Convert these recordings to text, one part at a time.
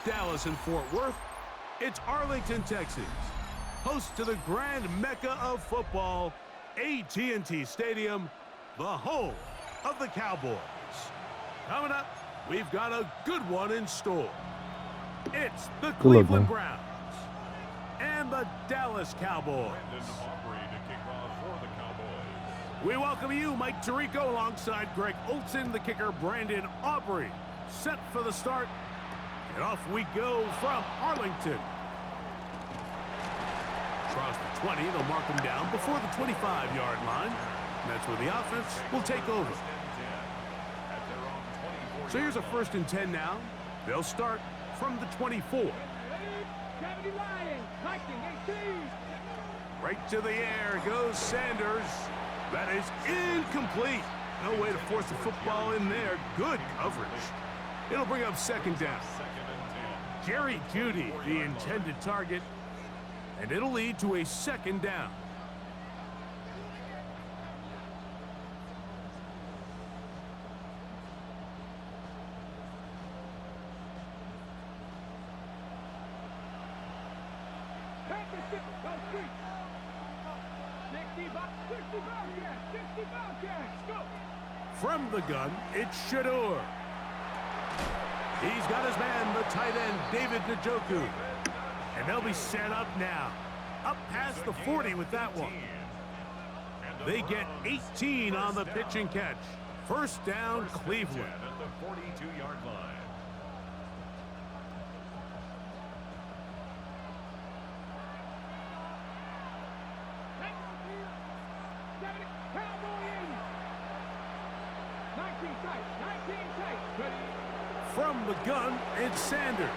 Dallas and Fort Worth. It's Arlington, Texas, host to the grand mecca of football, AT&T Stadium, the home of the Cowboys. Coming up, we've got a good one in store. It's the Cleveland Browns and the Dallas Cowboys. We welcome you, Mike Tirico, alongside Greg Olson, the kicker, Brandon Aubrey. Set for the start, and off we go from Arlington. Across the 20, they'll mark them down before the 25-yard line. And that's where the offense will take over. So here's a 1st and 10 now. They'll start from the 24. Right to the air goes Sanders. That is incomplete. No way to force the football in there. Good coverage. It'll bring up 2nd down. Jerry Jeudy, the intended target, and it'll lead to a 2nd down. From the gun, it's Shador. He's got his man, the tight end, David Njoku. And they'll be set up now. Up past the 40 with that one. They get 18 on the pitch and catch. 1st down, Cleveland. At the 42-yard line. From the gun, it's Sanders.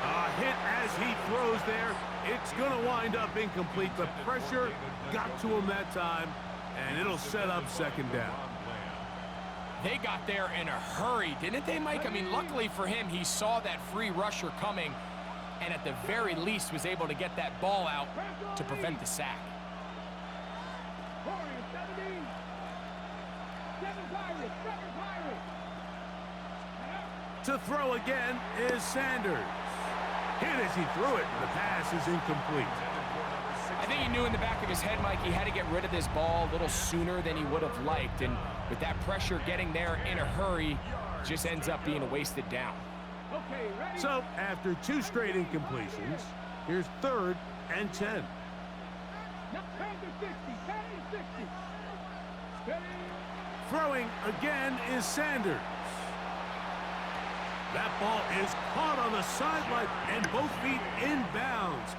A hit as he throws there. It's going to wind up incomplete. The pressure got to him that time, and it'll set up 2nd down. They got there in a hurry, didn't they, Mike? I mean, luckily for him, he saw that free rusher coming, and at the very least was able to get that ball out to prevent the sack. To throw again is Sanders. Hit as he threw it. The pass is incomplete. I think he knew in the back of his head, Mike, he had to get rid of this ball a little sooner than he would have liked. And with that pressure getting there in a hurry, just ends up being a wasted down. So after 2 straight incompletions, here's 3rd and 10. Throwing again is Sanders. That ball is caught on the sideline and both feet inbounds.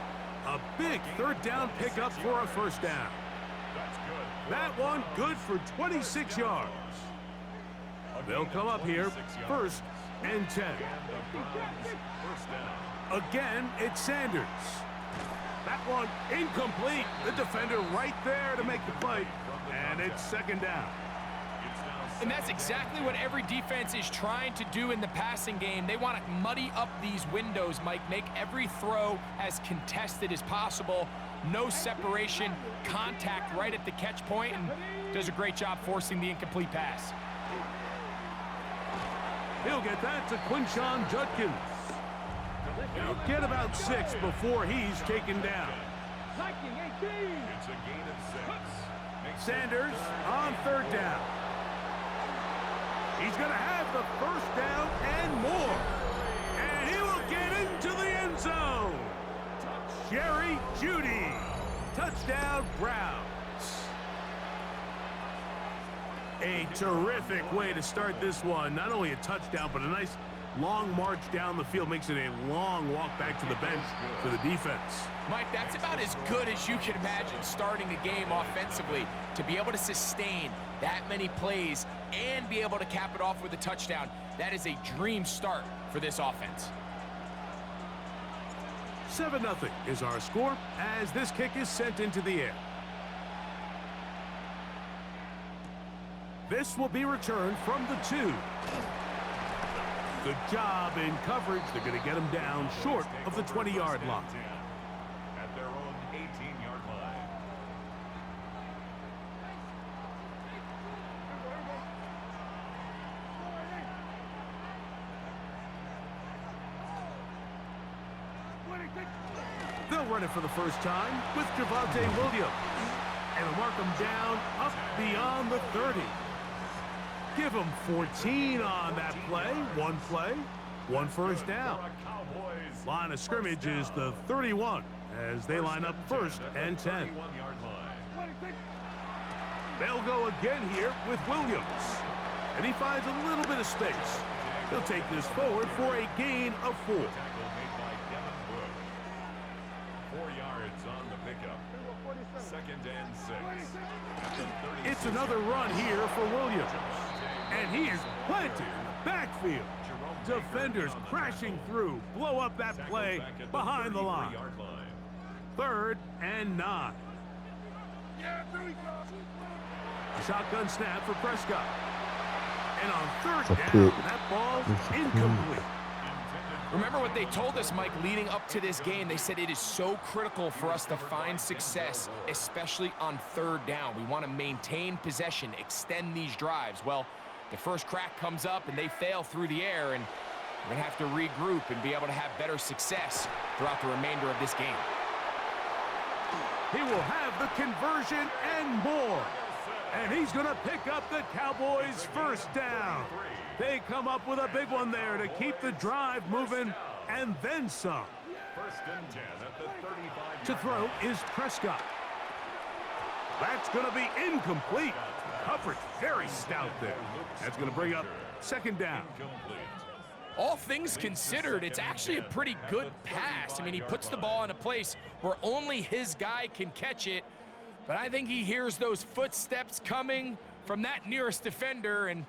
A big 3rd down pickup for a 1st down. That one good for 26 yards. They'll come up here 1st and 10. Again, it's Sanders. That one incomplete. The defender right there to make the play. And it's 2nd down. And that's exactly what every defense is trying to do in the passing game. They want to muddy up these windows, Mike, make every throw as contested as possible. No separation, contact right at the catch point, and does a great job forcing the incomplete pass. He'll get that to Quinshon Judkins. He'll get about 6 before he's taken down. It's a gain of 6. Sanders on 3rd down. He's going to have the 1st down and more. And he will get into the end zone. Jerry Jeudy. Touchdown, Browns. A terrific way to start this one. Not only a touchdown, but a nice long march down the field. Makes it a long walk back to the bench for the defense. Mike, that's about as good as you can imagine starting a game offensively. To be able to sustain that many plays and be able to cap it off with a touchdown, that is a dream start for this offense. 7-0 is our score as this kick is sent into the air. This will be returned from the 2. Good job in coverage. They're going to get him down short of the 20-yard line. At their own 18-yard line. They'll run it for the first time with Javonte Williams. And they'll mark him down up beyond the 30. Give him 14 on that play. One first down. Line of scrimmage is the 31 as they line up 1st and 10. They'll go again here with Williams. And he finds a little bit of space. He'll take this forward for a gain of 4. 4 yards on the pickup. 2nd and 6. It's another run here for Williams. And he is planted in the backfield. Defenders crashing through, blow up that play behind the line. 3rd and 9. Shotgun snap for Prescott. And on 3rd down, that ball incomplete. Remember what they told us, Mike, leading up to this game. They said it is so critical for us to find success, especially on 3rd down. We want to maintain possession, extend these drives. Well, the first crack comes up and they fail through the air, and we're going to have to regroup and be able to have better success throughout the remainder of this game. He will have the conversion and more. And he's going to pick up the Cowboys' 1st down. They come up with a big one there to keep the drive moving and then some. 1st and 10 at the 35. To throw is Prescott. That's going to be incomplete. Coverage very stout there. That's going to bring up 2nd down. All things considered, it's actually a pretty good pass. I mean, he puts the ball in a place where only his guy can catch it. But I think he hears those footsteps coming from that nearest defender, and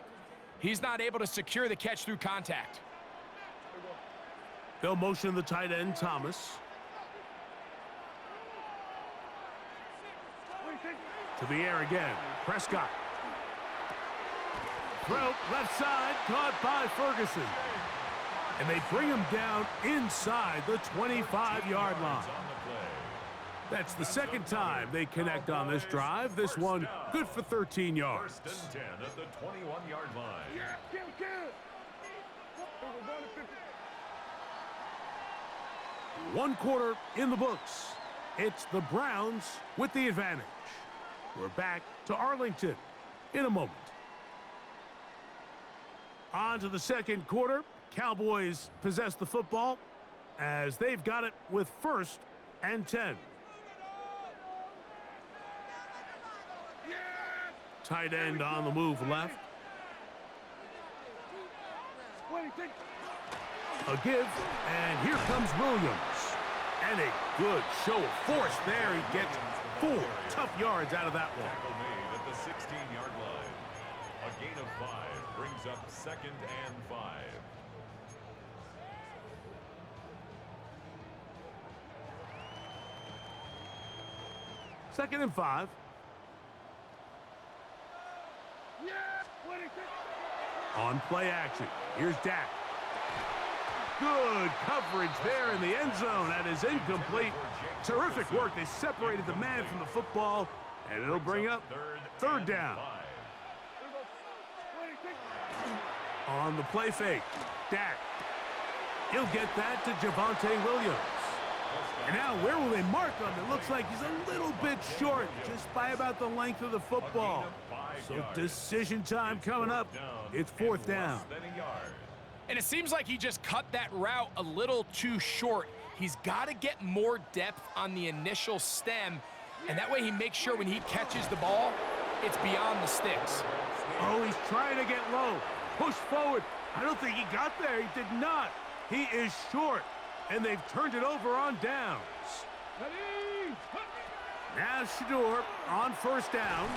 he's not able to secure the catch through contact. They'll motion the tight end, Thomas. To the air again, Prescott. Throw, left side, caught by Ferguson. And they bring him down inside the 25-yard line. That's the 2nd time they connect on this drive. This one good for 13 yards. 1st and 10 at the 21-yard line. 1 quarter in the books. It's the Browns with the advantage. We're back to Arlington in a moment. On to the 2nd quarter. Cowboys possess the football as they've got it with 1st and 10. Tight end on the move left. A give, and here comes Williams. And a good show of force there. He gets 4 tough yards out of that one. Tackle made at the 16-yard line. A gain of 5 brings up 2nd and 5. Second and 5. On play action, here's Dak. Good coverage there in the end zone. That is incomplete. Terrific work. They separated the man from the football, and it'll bring up 3rd down. On the play fake, Dak. He'll get that to Javonte Williams. And now where will they mark him? It looks like he's a little bit short, just by about the length of the football. So decision time coming up. It's 4th down. And it seems like he just cut that route a little too short. He's got to get more depth on the initial stem, and that way he makes sure when he catches the ball, it's beyond the sticks. Oh, he's trying to get low. Push forward. I don't think he got there. He did not. He is short, and they've turned it over on downs. Now Shador on 1st down.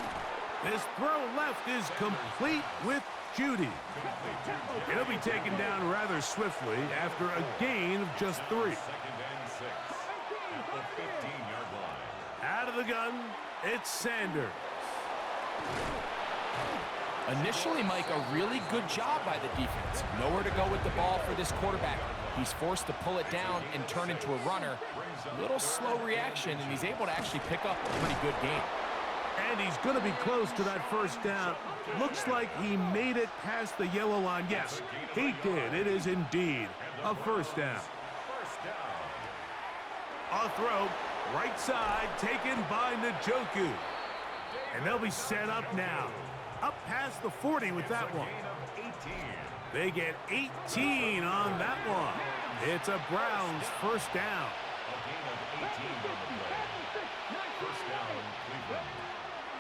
This throw left is complete with Judy. He'll be taken down rather swiftly after a gain of just 3. 2nd and 6 at the 15-yard line. Out of the gun, it's Sanders. Initially, Mike, a really good job by the defense. Nowhere to go with the ball for this quarterback. He's forced to pull it down and turn into a runner. Little slow reaction, and he's able to actually pick up a pretty good game. And he's going to be close to that 1st down. Looks like he made it past the yellow line. Yes, he did. It is indeed a 1st down. A throw, right side, taken by Njoku. And they'll be set up now. Up past the 40 with that one. They get 18 on that one. It's a Browns first down.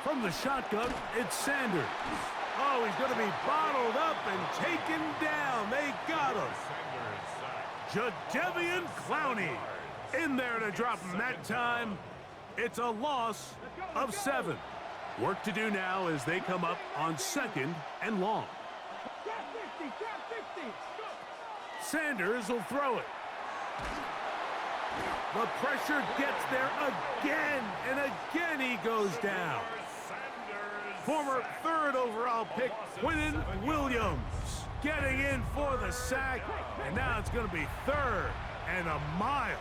From the shotgun, it's Sanders. Oh, he's going to be bottled up and taken down. They got him. Jadeveon Clowney in there to drop him that time. It's a loss of 7. Work to do now as they come up on 2nd and long. Sanders will throw it. The pressure gets there again, and again he goes down. Former 3rd overall pick, Quinnen Williams, getting in for the sack, and now it's going to be 3rd and a mile.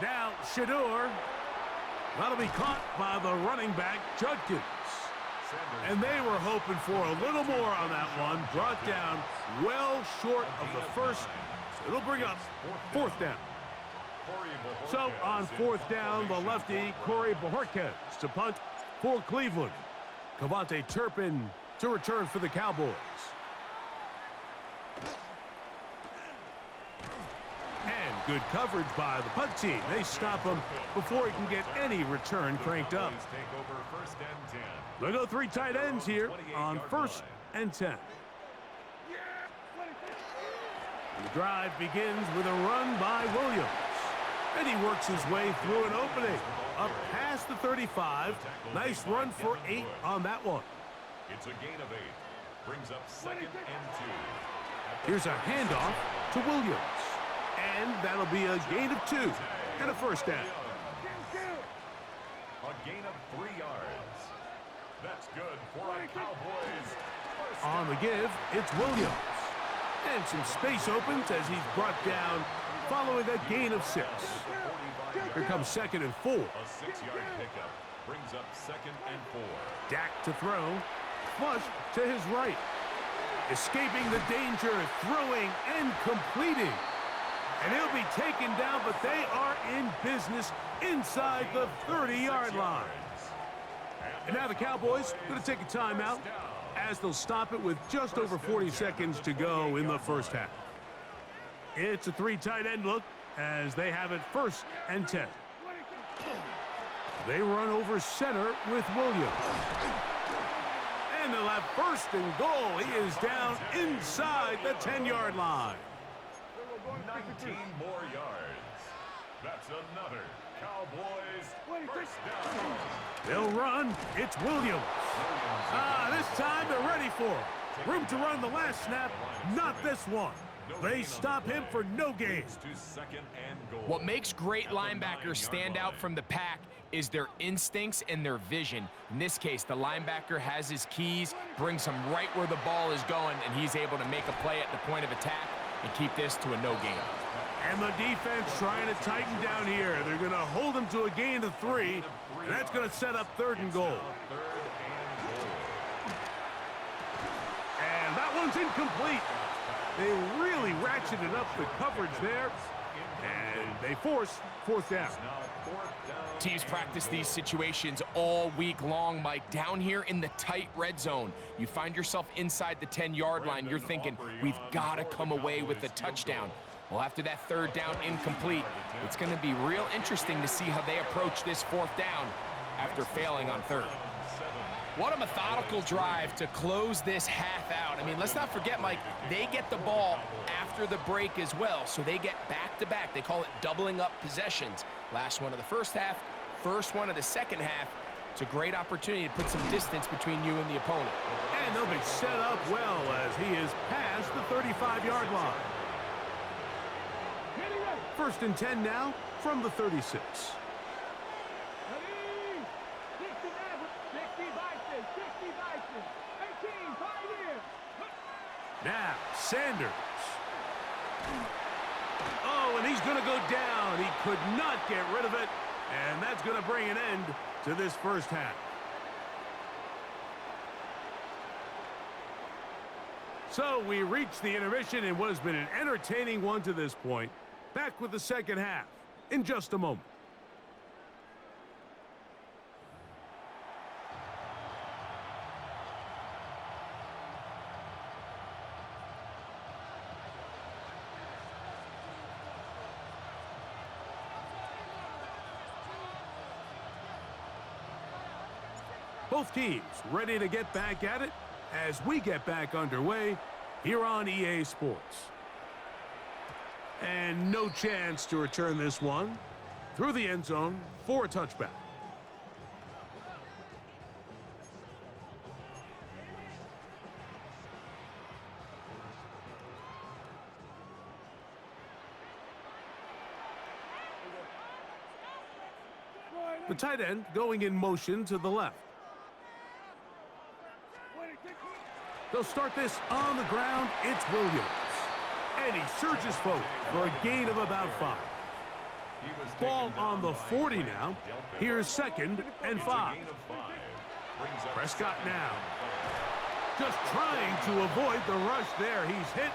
Now, Shador. That'll be caught by the running back, Judkins. And they were hoping for a little more on that one. Brought down well short of the first. So it'll bring up 4th down. So on 4th down, the lefty, Corey Bojorquez to punt for Cleveland. Cavante Turpin to return for the Cowboys. Good coverage by the punt team. They stop him before he can get any return cranked up. They'll go 3 tight ends here on 1st and 10. The drive begins with a run by Williams. And he works his way through an opening. Up past the 35. Nice run for 8 on that one. It's a gain of 8. Brings up 2nd and 2. Here's a handoff to Williams. And that'll be a gain of 2 and a first down. A gain of 3 yards. That's good for a Cowboys. On the give, it's Williams. And some space opens as he's brought down following a gain of 6. Here comes 2nd and 4. A 6-yard pickup brings up 2nd and 4. Dak to throw. Flush to his right. Escaping the danger, throwing and completing. And he'll be taken down, but they are in business inside the 30-yard line. And now the Cowboys going to take a timeout as they'll stop it with just over 40 seconds to go in the first half. It's a 3 tight end look as they have it 1st and 10. They run over center with Williams. And they'll have 1st and goal. He is down inside the 10-yard line. 19 more yards. That's another Cowboys first down. They'll run. It's Williams. This time they're ready for him. Room to run the last snap. Not this one. They stop him for no gain. What makes great linebackers stand out from the pack is their instincts and their vision. In this case, the linebacker has his keys, brings him right where the ball is going, and he's able to make a play at the point of attack and keep this to a no gain. And the defense trying to tighten down here. They're going to hold him to a gain of 3, and that's going to set up 3rd and goal. And that one's incomplete. They really ratcheted up the coverage there, and they force 4th down. Teams practice these situations all week long, Mike. Down here in the tight red zone, you find yourself inside the 10-yard line. You're thinking, we've got to come away with a touchdown. Well, after that 3rd down incomplete, it's going to be real interesting to see how they approach this 4th down after failing on 3rd. What a methodical drive to close this half out. I mean, let's not forget, Mike, they get the ball after the break as well, so they get back-to-back. They call it doubling up possessions. Last one of the first half, first one of the second half. It's a great opportunity to put some distance between you and the opponent. And they'll be set up well as he is past the 35-yard line. 1st and 10 now from the 36. Now, Sanders. Oh, and he's going to go down. He could not get rid of it. And that's going to bring an end to this first half. So we reached the intermission in what has been an entertaining one to this point. Back with the second half in just a moment. Both teams ready to get back at it as we get back underway here on EA Sports. And no chance to return this one through the end zone for a touchback. The tight end going in motion to the left. They'll start this on the ground. It's Williams. And he surges forward for a gain of about 5. Ball on the 40 now. Here's 2nd and 5. Prescott now. Just trying to avoid the rush there. He's hit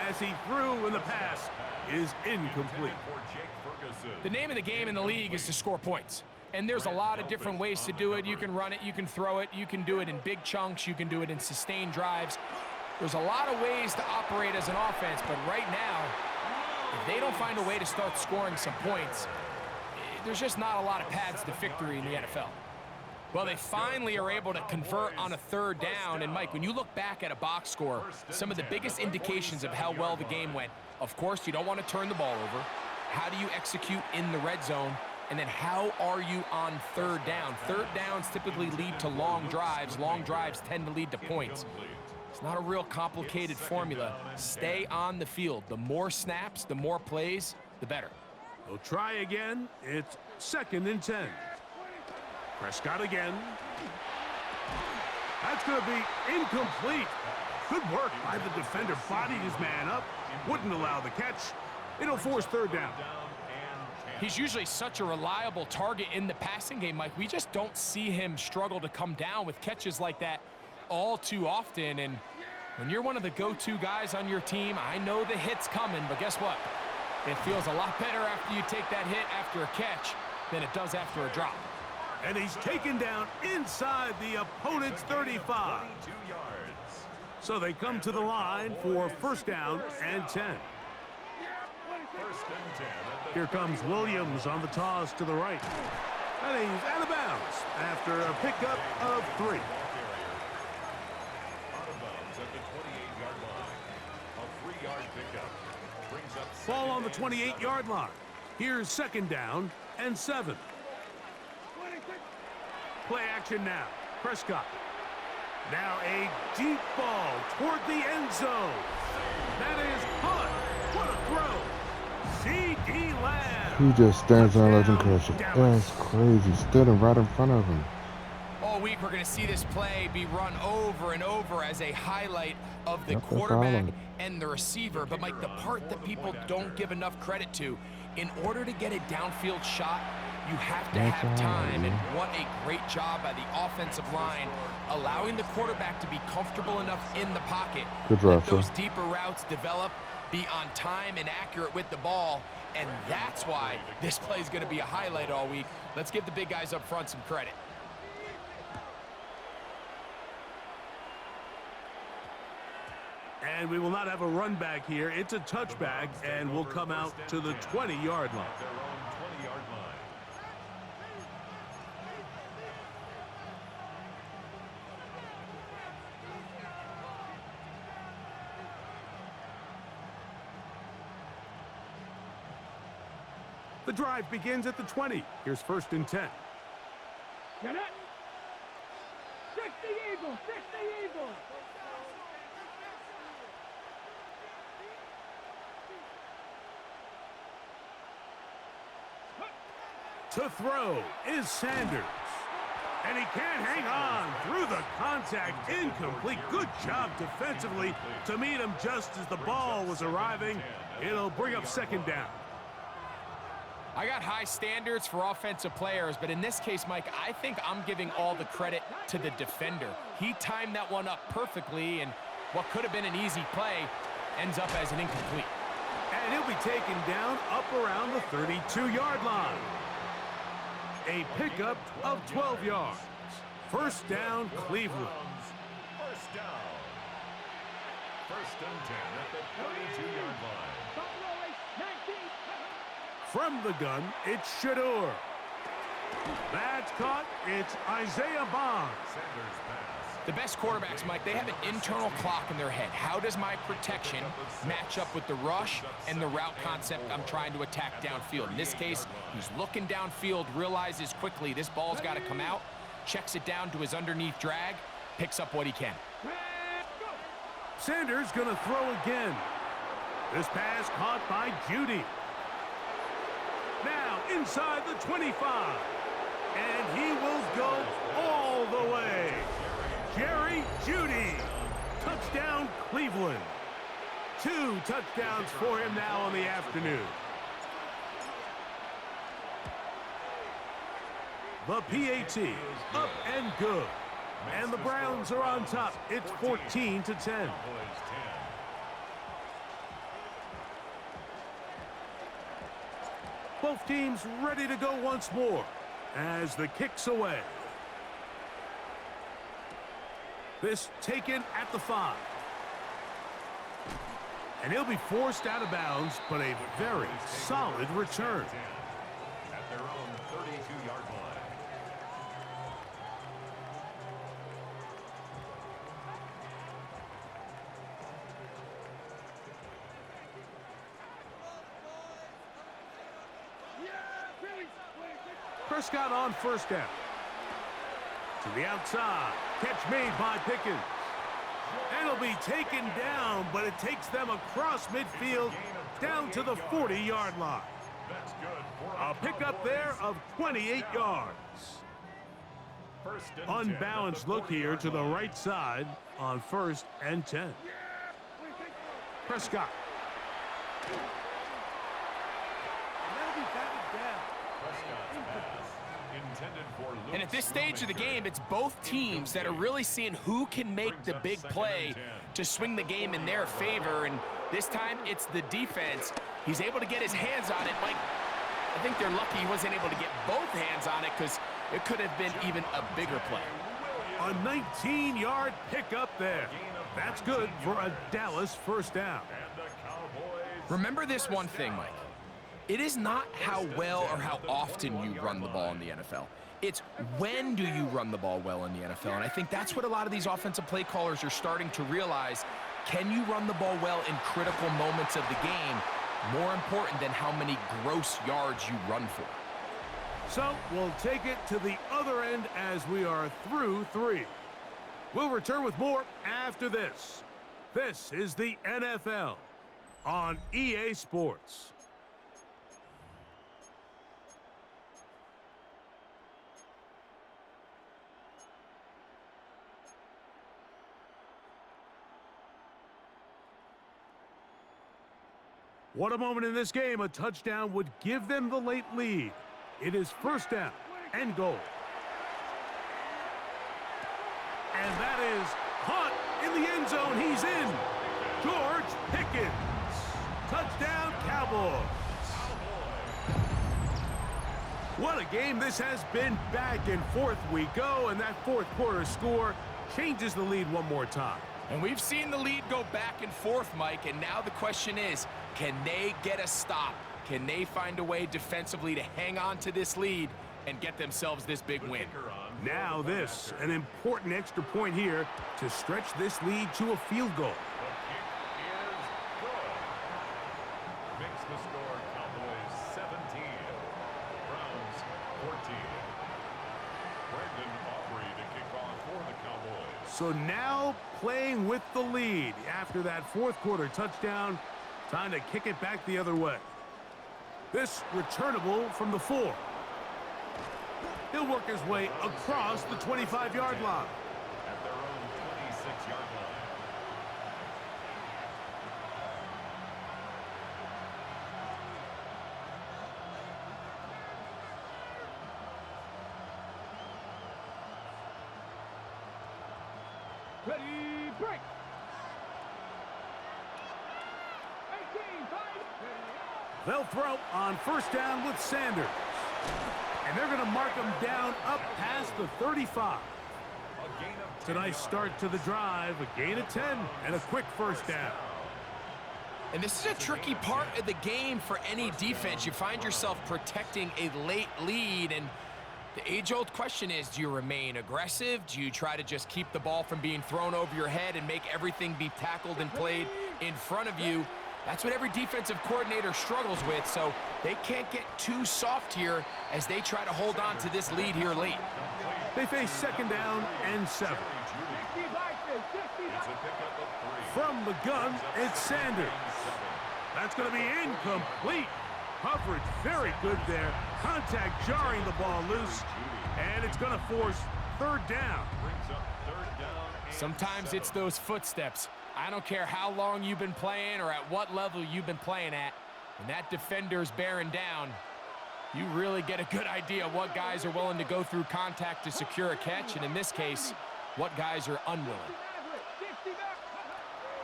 as he threw, and the pass is incomplete. The name of the game in the league is to score points. And there's a lot of different ways to do it. You can run it, you can throw it, you can do it in big chunks, you can do it in sustained drives. There's a lot of ways to operate as an offense, but right now, if they don't find a way to start scoring some points, there's just not a lot of paths to victory in the NFL. Well, they finally are able to convert on a 3rd down, and Mike, when you look back at a box score, some of the biggest indications of how well the game went, of course, you don't want to turn the ball over. How do you execute in the red zone? And then how are you on 3rd down? 3rd downs typically lead to long drives. Long drives tend to lead to points. It's not a real complicated formula. Stay on the field. The more snaps, the more plays, the better. They'll try again. It's 2nd and 10. Prescott again. That's going to be incomplete. Good work by the defender. Bodied his man up. Wouldn't allow the catch. It'll force 3rd down. He's usually such a reliable target in the passing game, Mike. We just don't see him struggle to come down with catches like that all too often. And when you're one of the go-to guys on your team, I know the hit's coming, but guess what? It feels a lot better after you take that hit after a catch than it does after a drop. And he's taken down inside the opponent's 35. So they come to the line for 1st down and 10. Here comes Williams on the toss to the right. And he's out of bounds after a pickup of 3. Ball on the 28-yard line. Here's 2nd down and 7. Play action now. Prescott. Now a deep ball toward the end zone. That is caught. What a throw. C.D. Lamb. He just stands there and lets him catch it. That's crazy. Standing right in front of him. All week we're going to see this play be run over and over as a highlight of the quarterback and the receiver. But, Mike, the part that people don't give enough credit to, in order to get a downfield shot, you have to have time. And what a great job by the offensive line, allowing the quarterback to be comfortable enough in the pocket. Good drive, let those deeper routes develop, be on time and accurate with the ball. And that's why this play is going to be a highlight all week. Let's give the big guys up front some credit. And we will not have a run back here. It's a touchback, and we'll come out to the 20-yard line. The drive begins at the 20. Here's 1st and 10. Get it? 60 Eagles! 60 Eagles! To throw is Sanders. And he can't hang on through the contact. Incomplete. Good job defensively to meet him just as the ball was arriving. It'll bring up second down. I got high standards for offensive players, but in this case, Mike, I think I'm giving all the credit to the defender. He timed that one up perfectly, and what could have been an easy play ends up as an incomplete. And he'll be taken down up around the 32-yard line. A pickup of 12 yards. First down, Cleveland. First down. First and 10 at the 32-yard line. From the gun, it's Shador. That's caught. It's Isaiah Bond. Sanders pass. The best quarterbacks, Mike, they have an internal clock in their head. How does my protection match up with the rush and the route concept I'm trying to attack downfield? In this case, he's looking downfield, realizes quickly this ball's got to come out, checks it down to his underneath drag, picks up what he can. Sanders going to throw again. This pass caught by Judy. Now inside the 25. And he will go all the way. Jerry Judy. Touchdown, Cleveland. 2 touchdowns for him now on the afternoon. The PAT up and good. And the Browns are on top. It's 14-10. Both teams ready to go once more as the kick's away. This taken at the 5. And he'll be forced out of bounds, but a very solid return. At their own 32-yard line. Prescott on first down. To the outside. Catch made by Pickens. And it'll be taken down, but it takes them across midfield down to the 40-yard line. That's good for A pickup there of 28 yards. First and 10 Unbalanced at the look here to the 40-yard right side on first and 10. Prescott. And at this stage of the game, it's both teams that are really seeing who can make the big play to swing the game in their favor. And this time, it's the defense. He's able to get his hands on it. Mike, I think they're lucky he wasn't able to get both hands on it because it could have been even a bigger play. A 19-yard pickup there. That's good for a Dallas first down. Remember this one thing, Mike. It is not how well or how often you run the ball in the NFL. It's when do you run the ball well in the NFL. And I think that's what a lot of these offensive play callers are starting to realize. Can you run the ball well in critical moments of the game? More important than how many gross yards you run for. So we'll take it to the other end as we are through 3. We'll return with more after this. This is the NFL on EA Sports. What a moment in this game. A touchdown would give them the late lead. It is first down and goal. And that is caught in the end zone. He's in. George Pickens. Touchdown, Cowboys. What a game this has been. Back and forth we go, and that fourth quarter score changes the lead one more time. And we've seen the lead go back and forth, Mike, and now the question is, can they get a stop? Can they find a way defensively to hang on to this lead and get themselves this big win? Now this, an important extra point here to stretch this lead to a field goal. Makes the score Cowboys 17, Browns 14. Brandon Aubrey to kick off for the Cowboys. So now playing with the lead after that fourth quarter touchdown, time to kick it back the other way. This returnable from the 4. He'll work his way across the 25-yard line. At their own 26-yard line. Ready, break. 18, 5. They'll throw on first down with Sanders. And they're going to mark him down up past the 35. It's a nice start to the drive, a gain of 10, and a quick first down. And this is a tricky part of the game for any defense. You find yourself protecting a late lead, and the age-old question is, do you remain aggressive? Do you try to just keep the ball from being thrown over your head and make everything be tackled and played in front of you? That's what every defensive coordinator struggles with, so they can't get too soft here as they try to hold on to this lead here late. They face second down and 7. From the gun, it's Sanders. That's going to be incomplete. Coverage very good there. Contact jarring the ball loose, and it's going to force third down. Sometimes it's those footsteps. I don't care how long you've been playing or at what level you've been playing at. When that defender's bearing down, you really get a good idea of what guys are willing to go through contact to secure a catch, and in this case, what guys are unwilling.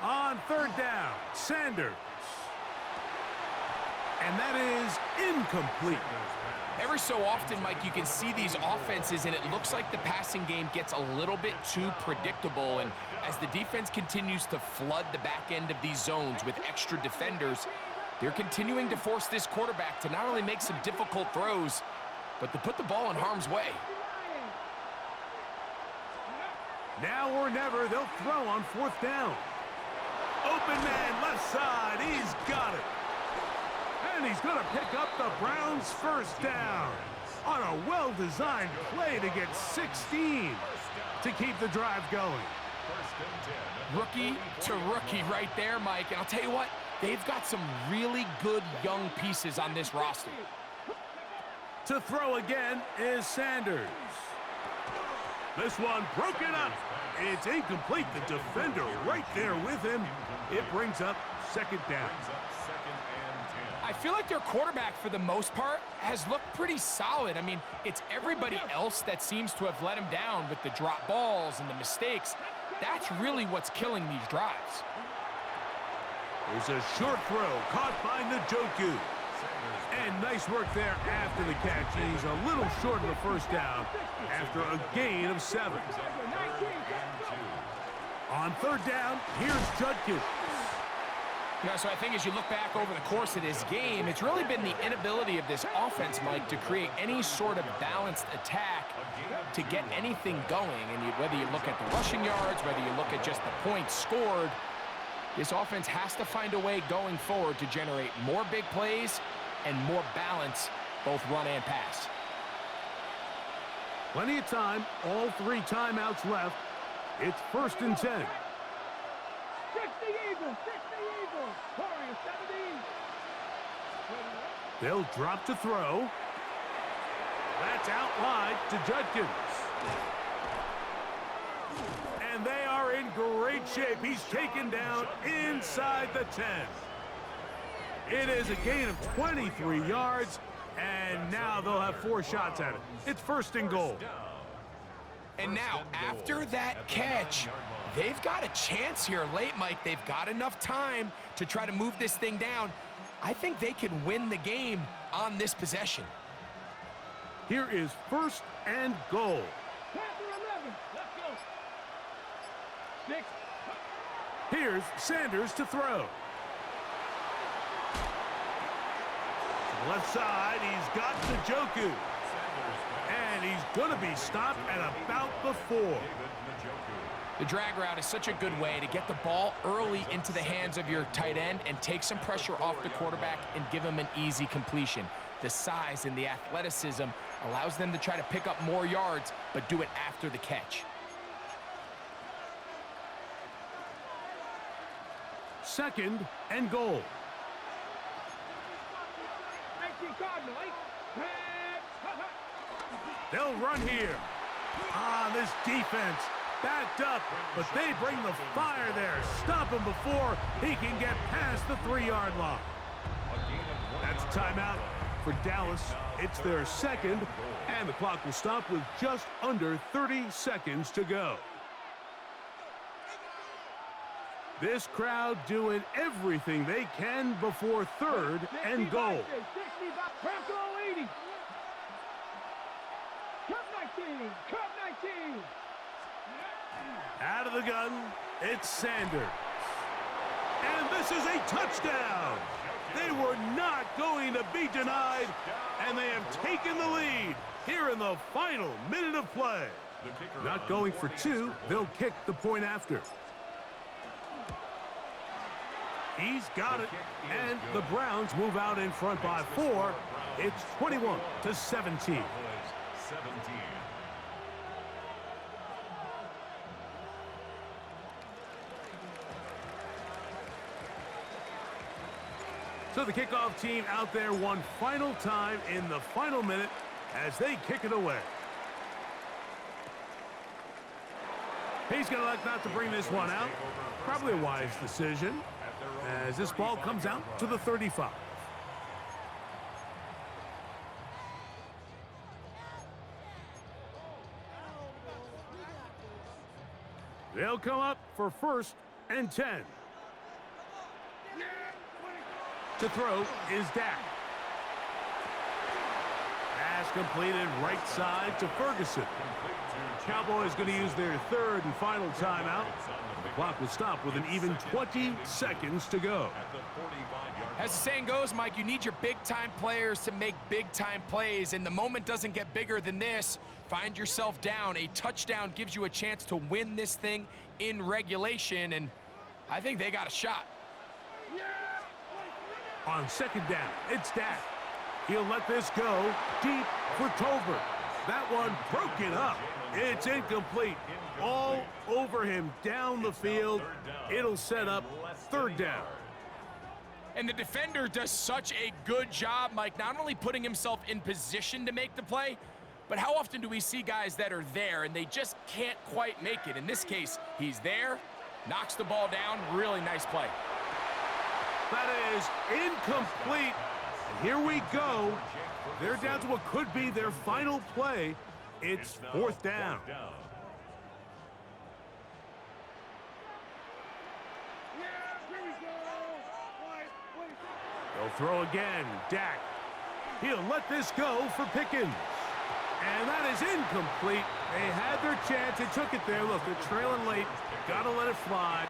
On third down, Sanders. And that is incomplete. Every so often, Mike, you can see these offenses, and it looks like the passing game gets a little bit too predictable. And as the defense continues to flood the back end of these zones with extra defenders, they're continuing to force this quarterback to not only make some difficult throws, but to put the ball in harm's way. Now or never, they'll throw on fourth down. Open man, left side, he's got it. And he's going to pick up the Browns' first down on a well-designed play to get 16 to keep the drive going. Rookie to rookie right there, Mike. And I'll tell you what, they've got some really good young pieces on this roster. To throw again is Sanders. This one broken up. It's incomplete. The defender right there with him. It brings up second down. I feel like their quarterback, for the most part, has looked pretty solid. I mean, it's everybody else that seems to have let him down with the drop balls and the mistakes. That's really what's killing these drives. There's a short throw caught by Njoku. And nice work there after the catch. He's a little short of the first down after a gain of 7. On third down, here's Judkins. You know, so I think as you look back over the course of this game, it's really been the inability of this offense, Mike, to create any sort of balanced attack to get anything going. And whether you look at the rushing yards, whether you look at just the points scored, this offense has to find a way going forward to generate more big plays and more balance, both run and pass. Plenty of time, all 3 timeouts left. It's 1st and 10. 60 Eagles, 60 Eagles. Warriors 17. They'll drop to throw. That's out wide to Judkins. And they are in great shape. He's taken down inside the 10. It is a gain of 23 yards, and now they'll have 4 shots at it. It's 1st and goal. And now, after that catch, they've got a chance here late, Mike. They've got enough time to try to move this thing down. I think they can win the game on this possession. Here is 1st and goal. Panther 11. Let's go. 6. Here's Sanders to throw. Left side, he's got Njoku. And he's going to be stopped at about the 4. The drag route is such a good way to get the ball early into the hands of your tight end and take some pressure off the quarterback and give him an easy completion. The size and the athleticism allows them to try to pick up more yards, but do it after the catch. 2nd and goal. 19 Cardinal, 8. They'll run here. This defense backed up, but they bring the fire there. Stop him before he can get past the 3-yard line. That's a timeout for Dallas. It's their second, and the clock will stop with just under 30 seconds to go. This crowd doing everything they can before third and goal. Prep goal 80. Cup 19. Cup 19. Out of the gun, it's Sanders. And this is a touchdown. They were not going to be denied, and they have taken the lead here in the final minute of play. Not going for two, they'll kick the point after. He's got it, and the Browns move out in front by 4. It's 21-17. So the kickoff team out there one final time in the final minute as they kick it away. He's going to elect not to bring this one out. Probably a wise decision as this ball comes out to the 35. They'll come up for 1st and 10. To throw is Dak. Pass completed right side to Ferguson. Cowboys going to use their 3rd and final timeout. The clock will stop with an even 20 seconds to go. As the saying goes, Mike, you need your big-time players to make big-time plays, and the moment doesn't get bigger than this. Find yourself down. A touchdown gives you a chance to win this thing in regulation, and I think they got a shot. On 2nd down, it's Dak. He'll let this go deep for Tolbert. That one broken up. It's incomplete. All over him down the field. It'll set up 3rd down. And the defender does such a good job, Mike, not only putting himself in position to make the play, but how often do we see guys that are there and they just can't quite make it? In this case, he's there, knocks the ball down. Really nice play. That is incomplete. And here we go. They're down to what could be their final play. It's 4th down. They'll throw again. Dak. He'll let this go for Pickens. And that is incomplete. They had their chance. They took it there. Look, they're trailing late. Gotta let it fly.